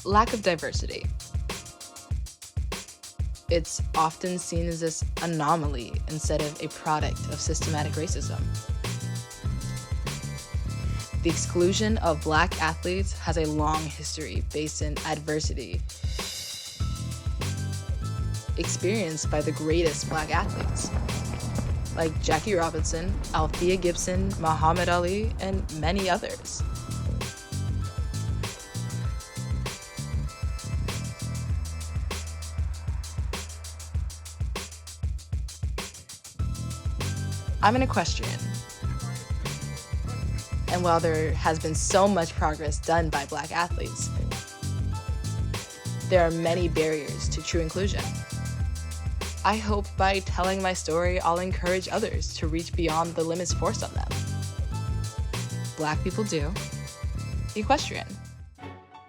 Lack of diversity. It's often seen as this anomaly instead of a product of systematic racism. The exclusion of Black athletes has a long history based in adversity experienced by the greatest Black athletes, like Jackie Robinson, Althea Gibson, Muhammad Ali, and many others. I'm an equestrian, and while there has been so much progress done by Black athletes, there are many barriers to true inclusion. I hope by telling my story, I'll encourage others to reach beyond the limits forced on them. Black people do. Equestrian.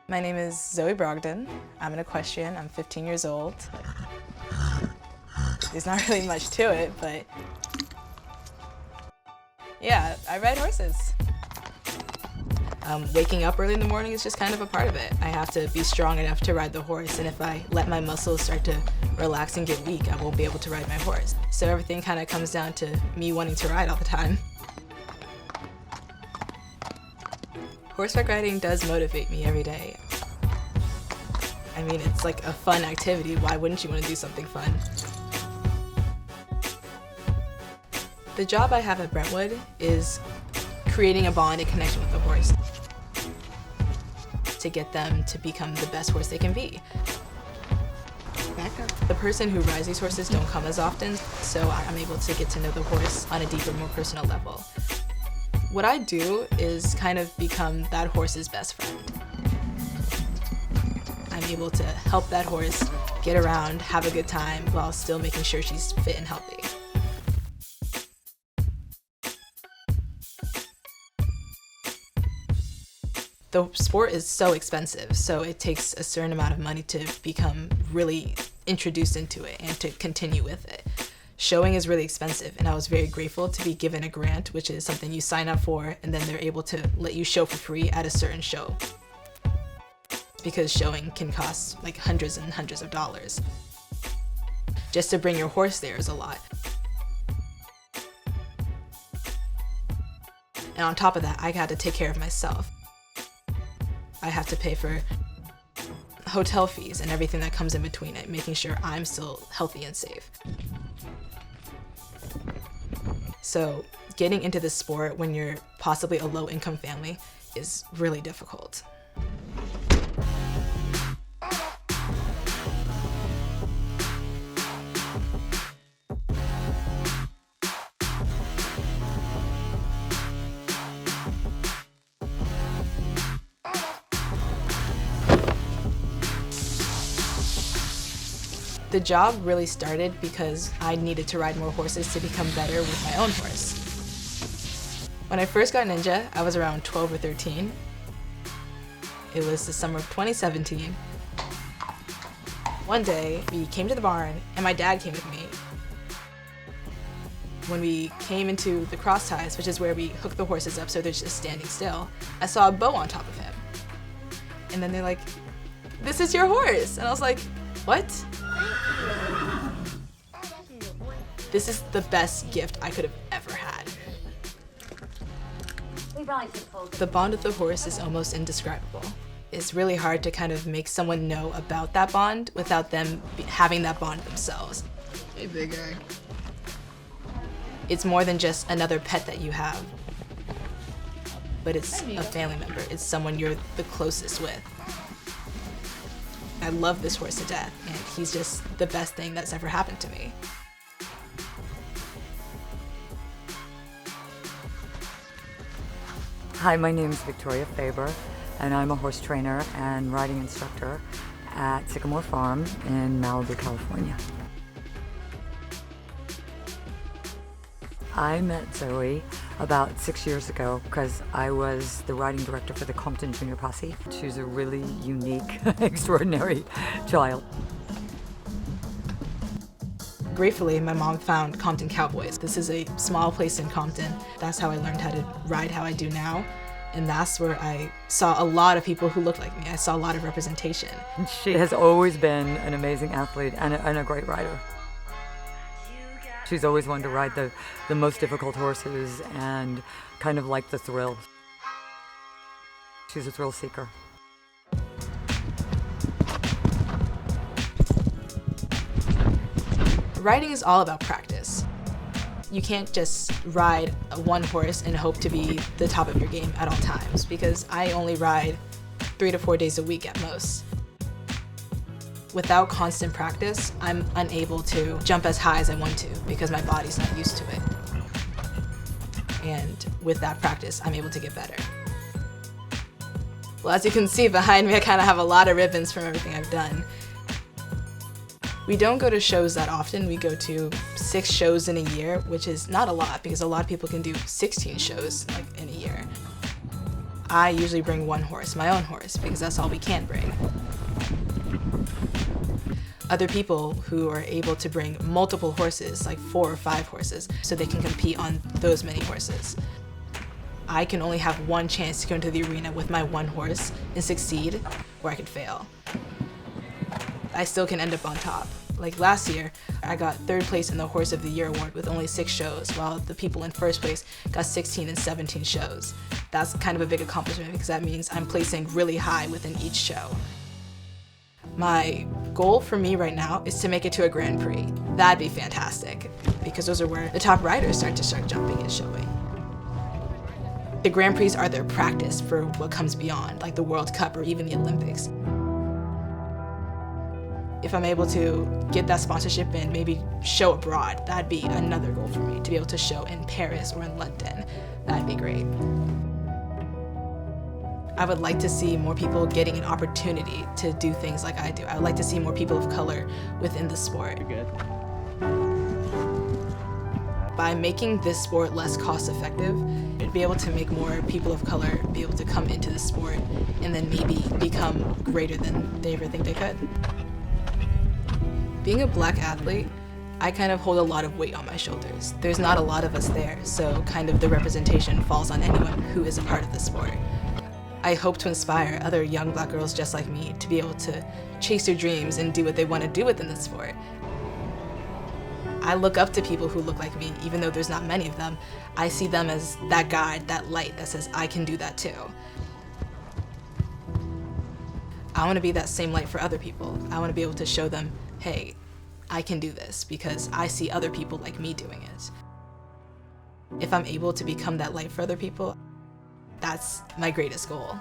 My name is Zoie Brogdon. I'm an equestrian. I'm 15 years old. There's not really much to it, but yeah, I ride horses. Waking up early in the morning is just kind of a part of it. I have to be strong enough to ride the horse, and if I let my muscles start to relax and get weak, I won't be able to ride my horse. So everything kind of comes down to me wanting to ride all the time. Horseback riding does motivate me every day. I mean, it's like a fun activity. Why wouldn't you want to do something fun? The job I have at Brentwood is creating a bond and connection with the horse to get them to become the best horse they can be. The person who rides these horses don't come as often, so I'm able to get to know the horse on a deeper, more personal level. What I do is kind of become that horse's best friend. I'm able to help that horse get around, have a good time, while still making sure she's fit and healthy. The sport is so expensive, so it takes a certain amount of money to become really introduced into it and to continue with it. Showing is really expensive, and I was very grateful to be given a grant, which is something you sign up for, and then they're able to let you show for free at a certain show. Because showing can cost like hundreds and hundreds of dollars. Just to bring your horse there is a lot. And on top of that, I had to take care of myself. I have to pay for hotel fees and everything that comes in between it, making sure I'm still healthy and safe. So getting into this sport when you're possibly a low-income family is really difficult. The job really started because I needed to ride more horses to become better with my own horse. When I first got Ninja, I was around 12 or 13. It was the summer of 2017. One day, we came to the barn, and my dad came with me. When we came into the cross ties, which is where we hook the horses up so they're just standing still, I saw a bow on top of him. And then they're like, "This is your horse." And I was like, "What?" This is the best gift I could have ever had. The bond with the horse is almost indescribable. It's really hard to kind of make someone know about that bond without them having that bond themselves. Hey, big guy. It's more than just another pet that you have, but it's a family member. It's someone you're the closest with. I love this horse to death, and he's just the best thing that's ever happened to me. Hi, my name is Victoria Faber, and I'm a horse trainer and riding instructor at Sycamore Farm in Malibu, California. I met Zoe about 6 years ago because I was the riding director for the Compton Junior Posse. She's a really unique, extraordinary child. Gratefully, my mom found Compton Cowboys. This is a small place in Compton. That's how I learned how to ride how I do now. And that's where I saw a lot of people who looked like me. I saw a lot of representation. She has always been an amazing athlete and a great rider. She's always wanted to ride the most difficult horses and kind of like the thrill. She's a thrill seeker. Riding is all about practice. You can't just ride one horse and hope to be the top of your game at all times, because I only ride 3 to 4 days a week at most. Without constant practice, I'm unable to jump as high as I want to because my body's not used to it. And with that practice, I'm able to get better. Well, as you can see behind me, I kind of have a lot of ribbons from everything I've done. We don't go to shows that often. We go to 6 shows in a year, which is not a lot because a lot of people can do 16 shows in a year. I usually bring one horse, my own horse, because that's all we can bring. Other people who are able to bring multiple horses, like 4 or 5 horses, so they can compete on those many horses. I can only have one chance to go into the arena with my one horse and succeed, or I could fail. I still can end up on top. Like last year, I got 3rd place in the Horse of the Year award with only 6 shows, while the people in 1st place got 16 and 17 shows. That's kind of a big accomplishment because that means I'm placing really high within each show. My goal for me right now is to make it to a Grand Prix. That'd be fantastic, because those are where the top riders start jumping and showing. The Grand Prix are their practice for what comes beyond, like the World Cup or even the Olympics. If I'm able to get that sponsorship and maybe show abroad, that'd be another goal for me, to be able to show in Paris or in London. That'd be great. I would like to see more people getting an opportunity to do things like I do. I would like to see more people of color within the sport. You're good. By making this sport less cost-effective, it'd be able to make more people of color be able to come into the sport and then maybe become greater than they ever think they could. Being a Black athlete, I kind of hold a lot of weight on my shoulders. There's not a lot of us there, so kind of the representation falls on anyone who is a part of the sport. I hope to inspire other young Black girls just like me to be able to chase their dreams and do what they want to do within the sport. I look up to people who look like me, even though there's not many of them. I see them as that guide, that light that says, I can do that too. I want to be that same light for other people. I want to be able to show them, hey, I can do this because I see other people like me doing it. If I'm able to become that light for other people, that's my greatest goal.